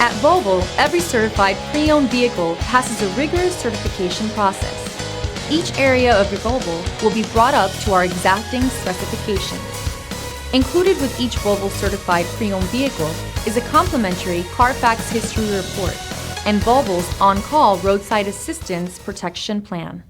At Volvo, every certified pre-owned vehicle passes a rigorous certification process. Each area of your Volvo will be brought up to our exacting specifications. Included with each Volvo Certified Pre-Owned vehicle is a complimentary CARFAX History Report and Volvo's On Call Roadside Assistance Protection Plan.